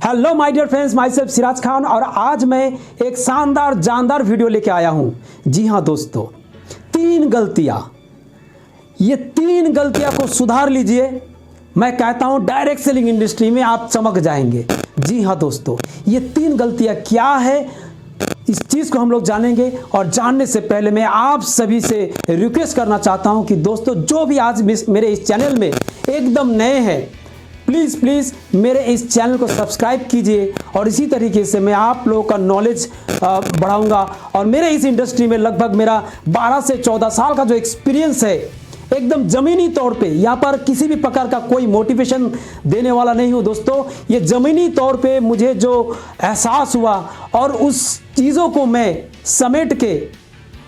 Hello my dear friends, myself Siraj Khan और आज मैं एक शानदार जानदार वीडियो लेके आया हूँ। जी हाँ दोस्तों, ये तीन गलतियाँ को सुधार लीजिए। मैं कहता हूँ डायरेक्ट सेलिंग इंडस्ट्री में आप चमक जाएंगे। जी हाँ दोस्तों, ये तीन गलतियाँ क्या है इस चीज़ को हम लोग जानेंगे। और जानने से पहले मैं आप सभी से रिक्वेस्ट करना चाहता हूँ कि दोस्तों जो भी आज मेरे इस चैनल में एकदम नए हैं, प्लीज़ मेरे इस चैनल को सब्सक्राइब कीजिए। और इसी तरीके से मैं आप लोगों का नॉलेज बढ़ाऊंगा। और मेरे इस इंडस्ट्री में लगभग मेरा 12 से 14 साल का जो एक्सपीरियंस है, एकदम ज़मीनी तौर पे, यहाँ पर किसी भी प्रकार का कोई मोटिवेशन देने वाला नहीं हूँ दोस्तों। ये ज़मीनी तौर पे मुझे जो एहसास हुआ और उस चीज़ों को मैं समेट के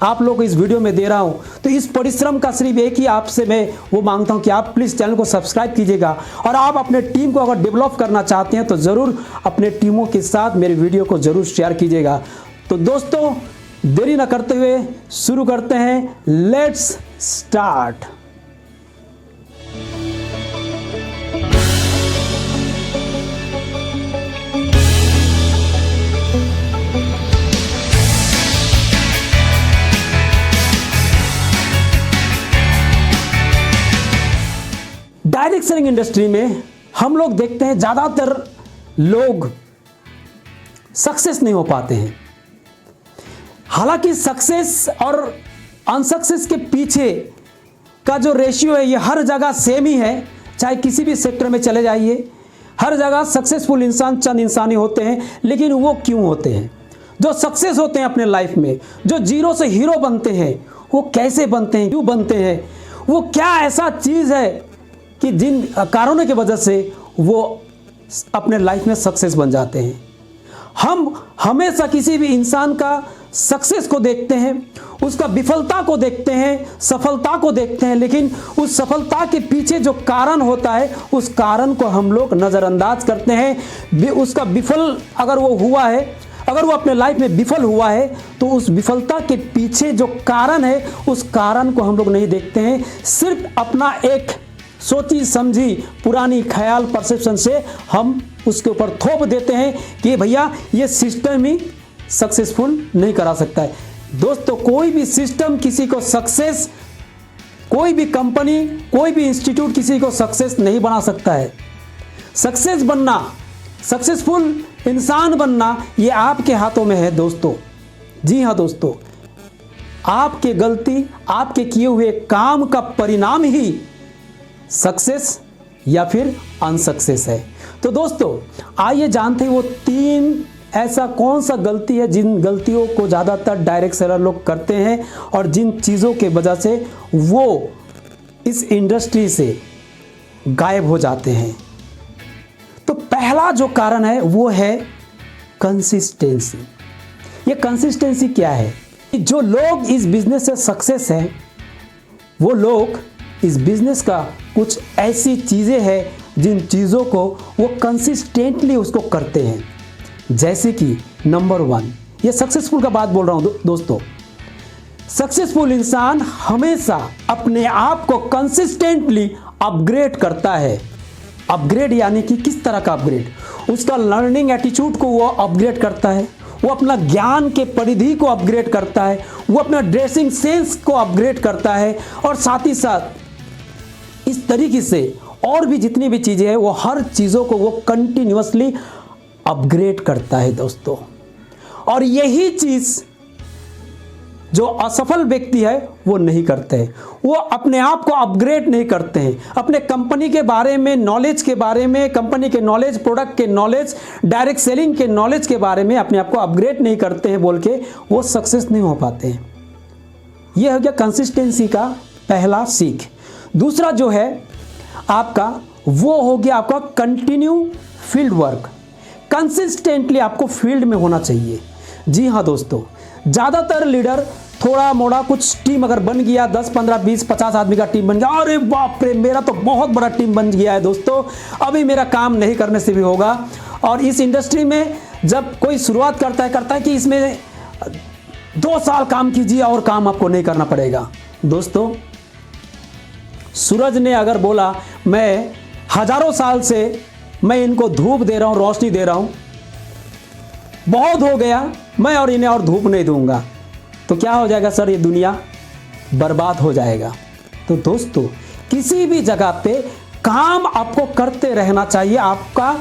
आप लोग को इस वीडियो में दे रहा हूं। तो इस परिश्रम का सिर्फ एक ही आपसे मैं वो मांगता हूं कि आप प्लीज़ चैनल को सब्सक्राइब कीजिएगा। और आप अपने टीम को अगर डेवलप करना चाहते हैं तो ज़रूर अपने टीमों के साथ मेरे वीडियो को ज़रूर शेयर कीजिएगा। तो दोस्तों देरी ना करते हुए शुरू करते हैं। Let's start. Direct selling industry में हम लोग देखते हैं ज़्यादातर लोग सक्सेस नहीं हो पाते हैं। हालांकि सक्सेस और अनसक्सेस के पीछे का जो रेशियो है ये हर जगह सेम ही है। चाहे किसी भी सेक्टर में चले जाइए, हर जगह सक्सेसफुल इंसान चंद इंसान ही होते हैं। लेकिन वो क्यों होते हैं? जो सक्सेस होते हैं अपने लाइफ में, जो जीरो से हीरो बनते हैं, वो कैसे बनते हैं, क्यों बनते हैं? वो क्या ऐसा चीज़ है कि जिन कारणों की वजह से वो अपने लाइफ में सक्सेस बन जाते हैं? हम हमेशा किसी भी इंसान का सक्सेस को देखते हैं, उसका विफलता को देखते हैं, सफलता को देखते हैं, लेकिन उस सफलता के पीछे जो कारण होता है उस कारण को हम लोग नज़रअंदाज करते हैं। उसका विफल अगर वो हुआ है, अगर वो अपने लाइफ में विफल हुआ है तो उस विफलता के पीछे जो कारण है उस कारण को हम लोग नहीं देखते हैं। सिर्फ अपना एक सोची समझी पुरानी ख्याल परसेप्शन से हम उसके ऊपर थोप देते हैं कि भैया ये सिस्टम ही सक्सेसफुल नहीं करा सकता है। दोस्तों कोई भी सिस्टम किसी को सक्सेस, कोई भी कंपनी, कोई भी इंस्टीट्यूट किसी को सक्सेस नहीं बना सकता है। सक्सेस बनना, सक्सेसफुल इंसान बनना ये आपके हाथों में है दोस्तों। जी हाँ दोस्तों, आपके गलती, आपके किए हुए काम का परिणाम ही सक्सेस या फिर अनसक्सेस है। तो दोस्तों आइए जानते हैं वो तीन ऐसा कौन सा गलती है जिन गलतियों को ज़्यादातर डायरेक्ट सेलर लोग करते हैं और जिन चीज़ों के वजह से वो इस इंडस्ट्री से गायब हो जाते हैं। तो पहला जो कारण है वो है कंसिस्टेंसी। ये कंसिस्टेंसी क्या है? जो लोग इस बिजनेस से सक्सेस हैं वो लोग इस बिजनेस का कुछ ऐसी चीज़ें हैं जिन चीज़ों को वो कंसिस्टेंटली उसको करते हैं। जैसे कि नंबर 1, ये सक्सेसफुल का बात बोल रहा हूँ दोस्तों। सक्सेसफुल इंसान हमेशा अपने आप को कंसिस्टेंटली अपग्रेड करता है। अपग्रेड यानी कि किस तरह का अपग्रेड? उसका लर्निंग एटीट्यूड को वो अपग्रेड करता है, वो अपना ज्ञान के परिधि को अपग्रेड करता है, वो अपना ड्रेसिंग सेंस को अपग्रेड करता है और साथ ही साथ इस तरीके से और भी जितनी भी चीज़ें हैं वो हर चीज़ों को वो कंटिन्यूअसली अपग्रेड करता है दोस्तों। और यही चीज़ जो असफल व्यक्ति है वो नहीं करते हैं। वो अपने आप को अपग्रेड नहीं करते हैं। अपने कंपनी के बारे में, नॉलेज के बारे में, कंपनी के नॉलेज, प्रोडक्ट के नॉलेज, डायरेक्ट सेलिंग के नॉलेज के बारे में अपने आप को अपग्रेड नहीं करते हैं बोल के वो सक्सेस नहीं हो पाते हैं। यह हो गया कंसिस्टेंसी का पहला सीख। दूसरा जो है आपका वो हो गया आपका कंटिन्यू फील्ड वर्क। कंसिस्टेंटली आपको फील्ड में होना चाहिए। जी हाँ दोस्तों, ज़्यादातर लीडर थोड़ा मोड़ा कुछ टीम अगर बन गया, 10, 15, 20, 50 आदमी का टीम बन गया, अरे बाप रे मेरा तो बहुत बड़ा टीम बन गया है दोस्तों, अभी मेरा काम नहीं करने से भी होगा। और इस इंडस्ट्री में जब कोई शुरुआत करता है कि इसमें 2 साल काम कीजिए और काम आपको नहीं करना पड़ेगा। दोस्तों सूरज ने अगर बोला मैं हजारों साल से मैं इनको धूप दे रहा हूँ, रोशनी दे रहा हूँ, बहुत हो गया, मैं और इन्हें और धूप नहीं दूंगा, तो क्या हो जाएगा सर, ये दुनिया बर्बाद हो जाएगा। तो दोस्तों किसी भी जगह पे काम आपको करते रहना चाहिए, आपका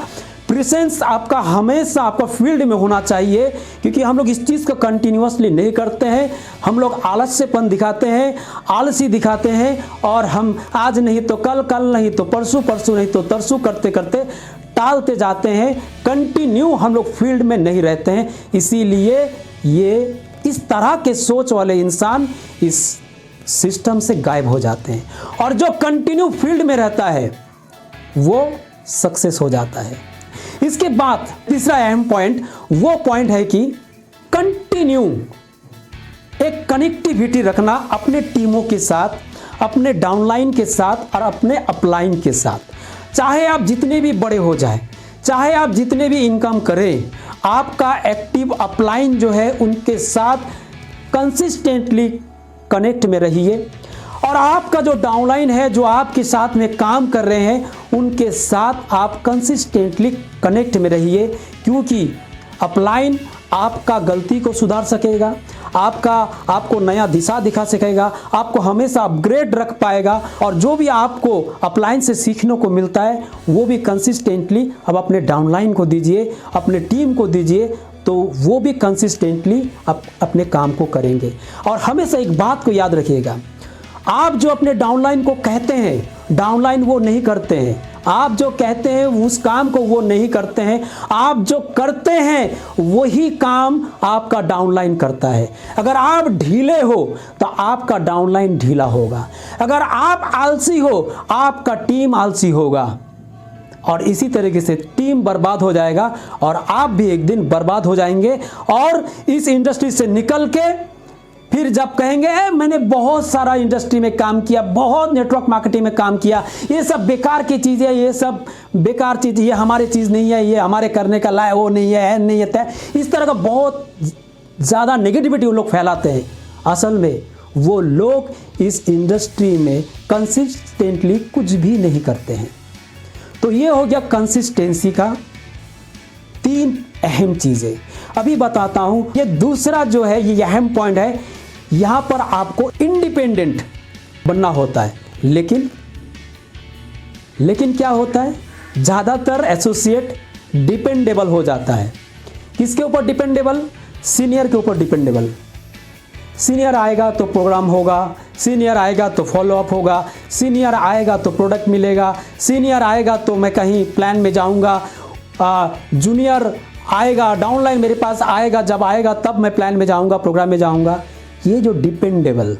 प्रेजेंस आपका हमेशा आपका फील्ड में होना चाहिए, क्योंकि हम लोग इस चीज़ को कंटिन्यूअसली नहीं करते हैं। हम लोग आलस्यपन दिखाते हैं, आलसी दिखाते हैं, और हम आज नहीं तो कल, कल नहीं तो परसों, परसों नहीं तो तरसों करते करते टालते जाते हैं। कंटिन्यू हम लोग फील्ड में नहीं रहते हैं, इसीलिए ये इस तरह के सोच वाले इंसान इस सिस्टम से गायब हो जाते हैं, और जो कंटिन्यू फील्ड में रहता है वो सक्सेस हो जाता है। इसके बाद तीसरा अहम पॉइंट वो पॉइंट है कि कंटिन्यू एक कनेक्टिविटी रखना अपने टीमों के साथ, अपने डाउनलाइन के साथ और अपने अपलाइन के साथ। चाहे आप जितने भी बड़े हो जाए, चाहे आप जितने भी इनकम करें, आपका एक्टिव अपलाइन जो है उनके साथ कंसिस्टेंटली कनेक्ट में रहिए, और आपका जो डाउनलाइन है जो आपके साथ में काम कर रहे हैं उनके साथ आप कंसिस्टेंटली कनेक्ट में रहिए, क्योंकि अपलाइन आपका गलती को सुधार सकेगा, आपको नया दिशा दिखा सकेगा, आपको हमेशा अपग्रेड रख पाएगा, और जो भी आपको अपलाइन से सीखने को मिलता है वो भी कंसिस्टेंटली अब अपने डाउनलाइन को दीजिए, अपने टीम को दीजिए, तो वो भी कंसिस्टेंटली अपने काम को करेंगे। और हमेशा एक बात को याद रखिएगा, आप जो अपने डाउनलाइन को कहते हैं, डाउनलाइन वो नहीं करते हैं। आप जो कहते हैं उस काम को वो नहीं करते हैं, आप जो करते हैं वही काम आपका डाउनलाइन करता है। अगर आप ढीले हो तो आपका डाउनलाइन ढीला होगा, अगर आप आलसी हो आपका टीम आलसी होगा, और इसी तरीके से टीम बर्बाद हो जाएगा और आप भी एक दिन बर्बाद हो जाएंगे। और इस इंडस्ट्री से निकल के फिर जब कहेंगे मैंने बहुत सारा इंडस्ट्री में काम किया, बहुत नेटवर्क मार्केटिंग में काम किया, ये सब बेकार की चीज़ है, ये सब बेकार चीज़, ये हमारी चीज़ नहीं है, ये हमारे करने का लायक वो नहीं है नहीं है, इस तरह का बहुत ज़्यादा नेगेटिविटी वो लोग फैलाते हैं। असल में वो लोग इस इंडस्ट्री में कंसिस्टेंटली कुछ भी नहीं करते हैं। तो ये हो गया कंसिस्टेंसी का 3 अहम चीज़ें। अभी बताता हूँ ये दूसरा जो है ये अहम पॉइंट है, यहाँ पर आपको इंडिपेंडेंट बनना होता है, लेकिन क्या होता है, ज़्यादातर एसोसिएट डिपेंडेबल हो जाता है। किसके ऊपर डिपेंडेबल? सीनियर के ऊपर डिपेंडेबल। सीनियर आएगा तो प्रोग्राम होगा, सीनियर आएगा तो फॉलोअप होगा, सीनियर आएगा तो प्रोडक्ट मिलेगा, सीनियर आएगा तो मैं कहीं प्लान में जाऊंगा, जूनियर आएगा, डाउनलाइन मेरे पास आएगा, जब आएगा तब मैं प्लान में जाऊंगा, प्रोग्राम में जाऊंगा। ये जो डिपेंडेबल,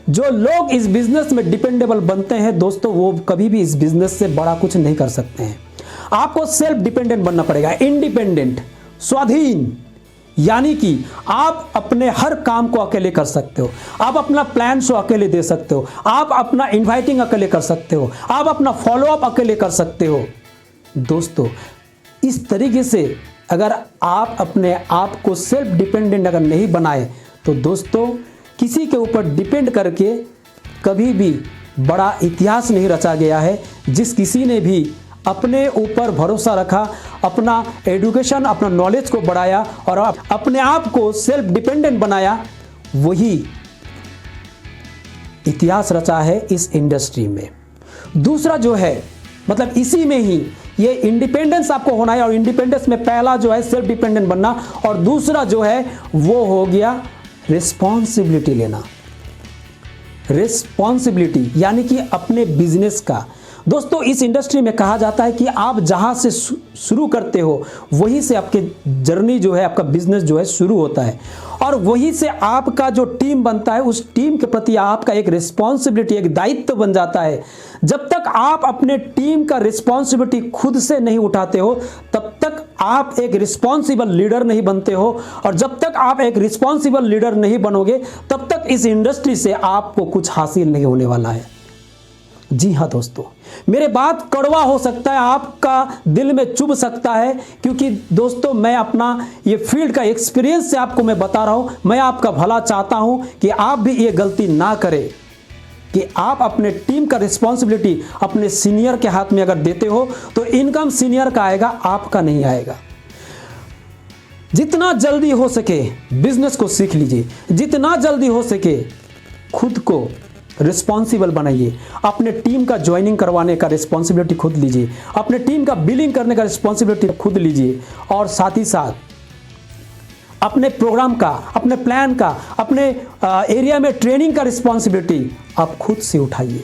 जो लोग इस बिजनेस में डिपेंडेबल बनते हैं दोस्तों, वो कभी भी इस बिजनेस से बड़ा कुछ नहीं कर सकते हैं। आपको सेल्फ डिपेंडेंट बनना पड़ेगा, इंडिपेंडेंट, स्वाधीन, यानी कि आप अपने हर काम को अकेले कर सकते हो, आप अपना प्लान शो अकेले दे सकते हो, आप अपना इनवाइटिंग अकेले कर सकते हो, आप अपना फॉलोअप अकेले कर सकते हो। दोस्तों इस तरीके से अगर आप अपने आप को सेल्फ डिपेंडेंट अगर नहीं बनाए तो दोस्तों किसी के ऊपर डिपेंड करके कभी भी बड़ा इतिहास नहीं रचा गया है। जिस किसी ने भी अपने ऊपर भरोसा रखा, अपना एजुकेशन, अपना नॉलेज को बढ़ाया और अपने आप को सेल्फ डिपेंडेंट बनाया, वही इतिहास रचा है इस इंडस्ट्री में। दूसरा जो है मतलब इसी में ही ये इंडिपेंडेंस आपको होना है, और इंडिपेंडेंस में पहला जो है सेल्फ डिपेंडेंट बनना, और दूसरा जो है वो हो गया रिस्पॉन्सिबिलिटी लेना। रिस्पॉन्सिबिलिटी यानी कि अपने बिजनेस का। दोस्तों इस इंडस्ट्री में कहा जाता है कि आप जहां से शुरू करते हो वहीं से आपके जर्नी जो है, आपका बिजनेस जो है शुरू होता है, और वहीं से आपका जो टीम बनता है उस टीम के प्रति आपका एक रिस्पॉन्सिबिलिटी, एक दायित्व बन जाता है। जब तक आप अपने टीम का रिस्पॉन्सिबिलिटी खुद से नहीं उठाते हो तब तक आप एक रिस्पॉन्सिबल लीडर नहीं बनते हो, और जब तक आप एक रिस्पॉन्सिबल लीडर नहीं बनोगे तब तक इस इंडस्ट्री से आपको कुछ हासिल नहीं होने वाला है। जी हाँ दोस्तों, मेरे बात कड़वा हो सकता है, आपका दिल में चुभ सकता है, क्योंकि दोस्तों मैं अपना ये फील्ड का एक्सपीरियंस से आपको मैं बता रहा हूँ। मैं आपका भला चाहता हूँ कि आप भी ये गलती ना करें। कि आप अपने टीम का रिस्पॉन्सिबिलिटी अपने सीनियर के हाथ में अगर देते हो तो इनकम सीनियर का आएगा, आपका नहीं आएगा। जितना जल्दी हो सके बिजनेस को सीख लीजिए, जितना जल्दी हो सके खुद को रिस्पॉन्सिबल बनाइए, अपने टीम का ज्वाइनिंग करवाने का रिस्पॉन्सिबिलिटी खुद लीजिए, अपने टीम का बिलिंग करने का रिस्पॉन्सिबिलिटी खुद लीजिए, और साथ ही साथ अपने प्रोग्राम का, अपने प्लान का, अपने एरिया में ट्रेनिंग का रिस्पॉन्सिबिलिटी आप खुद से उठाइए।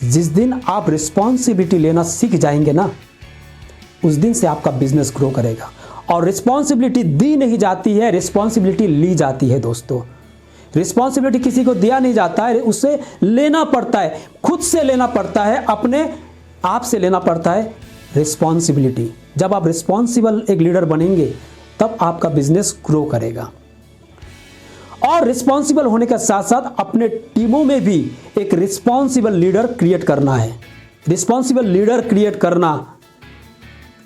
जिस दिन आप रिस्पॉन्सिबिलिटी लेना सीख जाएंगे ना, उस दिन से आपका बिजनेस ग्रो करेगा। और रिस्पॉन्सिबिलिटी दी नहीं जाती है, रिस्पॉन्सिबिलिटी ली जाती है दोस्तों। रिस्पॉन्सिबिलिटी किसी को दिया नहीं जाता है, उससे लेना पड़ता है, खुद से लेना पड़ता है, अपने आप से लेना पड़ता है रिस्पॉन्सिबिलिटी। जब आप रिस्पॉन्सिबल एक लीडर बनेंगे तब आपका बिजनेस ग्रो करेगा। और रिस्पॉन्सिबल होने के साथ साथ अपने टीमों में भी एक रिस्पॉन्सिबल लीडर क्रिएट करना है। रिस्पॉन्सिबल लीडर क्रिएट करना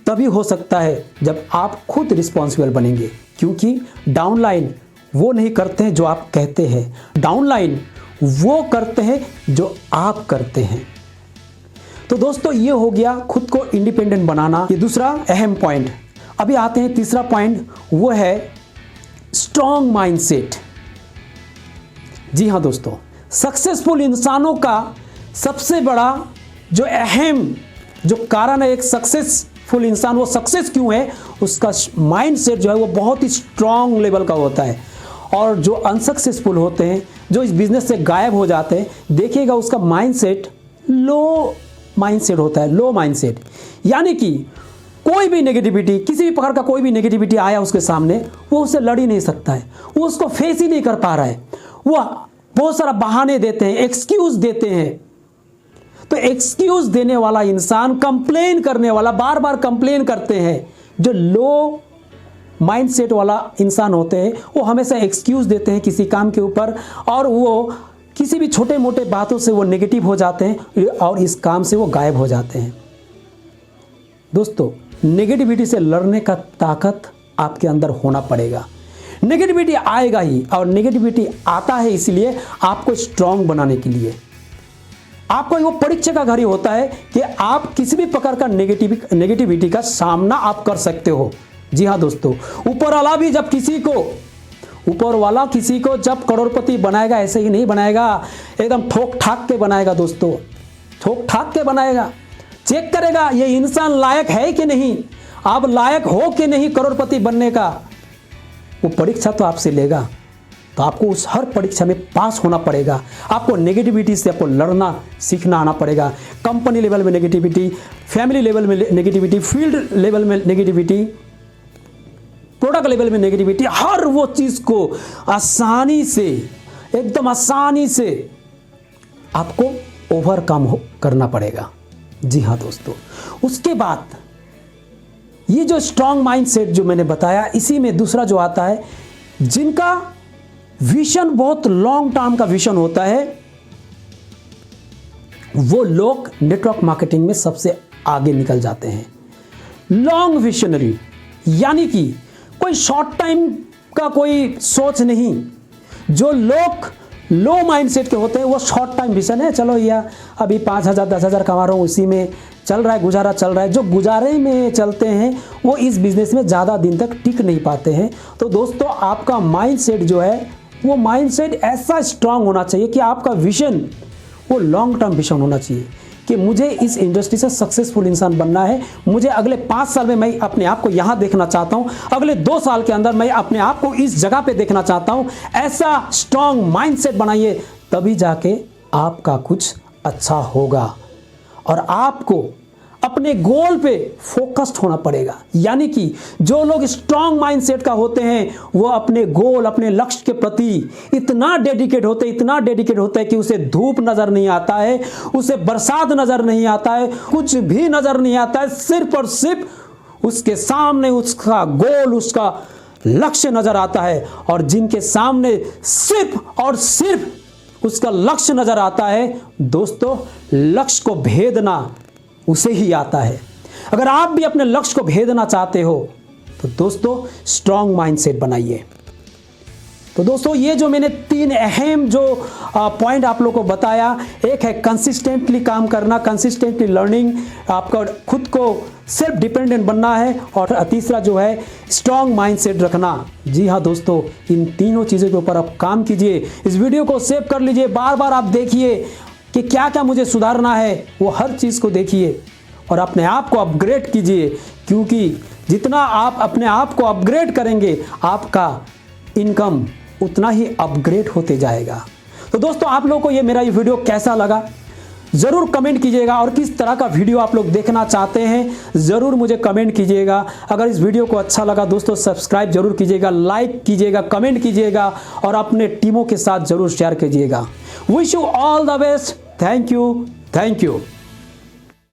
तभी हो सकता है जब आप खुद रिस्पॉन्सिबल बनेंगे, क्योंकि डाउनलाइन वो नहीं करते हैं जो आप कहते हैं, डाउनलाइन वो करते हैं जो आप करते हैं। तो दोस्तों ये हो गया खुद को इंडिपेंडेंट बनाना, ये दूसरा अहम पॉइंट। अभी आते हैं तीसरा पॉइंट, वो है स्ट्रॉन्ग माइंडसेट। जी हाँ दोस्तों, सक्सेसफुल इंसानों का सबसे बड़ा जो अहम जो कारण है एक सक्सेसफुल इंसान वो सक्सेस क्यों है, उसका माइंडसेट जो है वो बहुत ही स्ट्रॉन्ग लेवल का होता है। और जो अनसक्सेसफुल होते हैं, जो इस बिजनेस से गायब हो जाते हैं, देखिएगा उसका माइंडसेट लो माइंडसेट होता है, लो माइंडसेट। यानी कि कोई भी नेगेटिविटी, किसी भी प्रकार का कोई भी नेगेटिविटी आया उसके सामने, वो उससे लड़ ही नहीं सकता है, वो उसको फेस ही नहीं कर पा रहा है, वो बहुत सारा बहाने देते हैं, एक्सक्यूज देते हैं। तो एक्सक्यूज देने वाला इंसान, कंप्लेन करने वाला, बार बार कंप्लेन करते हैं, जो लो माइंडसेट वाला इंसान होते हैं वो हमेशा एक्सक्यूज देते हैं किसी काम के ऊपर, और वो किसी भी छोटे मोटे बातों से वो नेगेटिव हो जाते हैं और इस काम से वो गायब हो जाते हैं। दोस्तों, नेगेटिविटी से लड़ने का ताकत आपके अंदर होना पड़ेगा। नेगेटिविटी आएगा ही, और नेगेटिविटी आता है इसलिए आपको स्ट्रांग बनाने के लिए। आपको वो परीक्षा का घड़ी होता है कि आप किसी भी प्रकार का नेगेटिविटी का सामना आप कर सकते हो। जी हाँ दोस्तों, ऊपर वाला किसी को जब करोड़पति बनाएगा ऐसे ही नहीं बनाएगा, एकदम ठोक ठाक के बनाएगा दोस्तों, ठोक ठाक के बनाएगा। चेक करेगा ये इंसान लायक है कि नहीं, आप लायक हो कि नहीं करोड़पति बनने का। वो परीक्षा तो आपसे लेगा, तो आपको उस हर परीक्षा में पास होना पड़ेगा। आपको नेगेटिविटी से आपको लड़ना सीखना आना पड़ेगा। कंपनी लेवल में नेगेटिविटी, फैमिली लेवल में नेगेटिविटी, फील्ड लेवल में नेगेटिविटी, प्रोडक्ट लेवल में नेगेटिविटी, हर वो चीज़ को आसानी से, एकदम आसानी से आपको ओवरकम करना पड़ेगा। जी हाँ दोस्तों, उसके बाद ये जो स्ट्रॉन्ग माइंडसेट जो मैंने बताया, इसी में दूसरा जो आता है, जिनका विजन बहुत लॉन्ग टर्म का विजन होता है, वो लोग नेटवर्क मार्केटिंग में सबसे आगे निकल जाते हैं। लॉन्ग विजनरी, यानी कि कोई शॉर्ट टाइम का कोई सोच नहीं। जो लोग लो माइंडसेट के होते हैं वो शॉर्ट टाइम विजन है, चलो यार अभी 5,000 10,000 कमा रहा हूँ, उसी में चल रहा है, गुजारा चल रहा है। जो गुजारे में चलते हैं वो इस बिजनेस में ज़्यादा दिन तक टिक नहीं पाते हैं। तो दोस्तों, आपका माइंडसेट जो है वो माइंडसेट ऐसा स्ट्रांग होना चाहिए कि आपका विजन वो लॉन्ग टर्म विजन होना चाहिए कि मुझे इस इंडस्ट्री से सक्सेसफुल इंसान बनना है। मुझे अगले 5 साल में मैं अपने आप को यहाँ देखना चाहता हूँ, अगले 2 साल के अंदर मैं अपने आप को इस जगह पे देखना चाहता हूँ। ऐसा स्ट्रांग माइंडसेट बनाइए, तभी जाके आपका कुछ अच्छा होगा। और आपको अपने गोल पे फोकस्ड होना पड़ेगा। यानी कि जो लोग स्ट्रांग माइंडसेट का होते हैं वो अपने गोल, अपने लक्ष्य के प्रति इतना डेडिकेट होते हैं कि उसे धूप नजर नहीं आता है, उसे बरसात नजर नहीं आता है, कुछ भी नजर नहीं आता है, सिर्फ और सिर्फ उसके सामने उसका गोल, उसका लक्ष्य नजर आता है। और जिनके सामने सिर्फ और सिर्फ उसका लक्ष्य नजर आता है, दोस्तों, लक्ष्य को भेदना उसे ही आता है। अगर आप भी अपने लक्ष्य को भेदना चाहते हो तो दोस्तों स्ट्रांग माइंडसेट बनाइए। तो दोस्तों ये जो मैंने 3 अहम जो पॉइंट आप लोगों को बताया, एक है कंसिस्टेंटली काम करना, कंसिस्टेंटली लर्निंग, आपका खुद को सेल्फ डिपेंडेंट बनना है, और तीसरा जो है स्ट्रॉन्ग माइंडसेट रखना। जी हाँ दोस्तों, इन तीनों चीज़ों के ऊपर आप काम कीजिए। इस वीडियो को सेव कर लीजिए, बार बार आप देखिए कि क्या क्या मुझे सुधारना है, वो हर चीज़ को देखिए और अपने आप को अपग्रेड कीजिए, क्योंकि जितना आप अपने आप को अपग्रेड करेंगे आपका इनकम उतना ही अपग्रेड होते जाएगा। तो दोस्तों आप लोगों को ये मेरा ये वीडियो कैसा लगा ज़रूर कमेंट कीजिएगा, और किस तरह का वीडियो आप लोग देखना चाहते हैं ज़रूर मुझे कमेंट कीजिएगा। अगर इस वीडियो को अच्छा लगा दोस्तों सब्सक्राइब जरूर कीजिएगा, लाइक कीजिएगा, कमेंट कीजिएगा और अपने टीमों के साथ ज़रूर शेयर कीजिएगा। Wish you all the best. Thank you.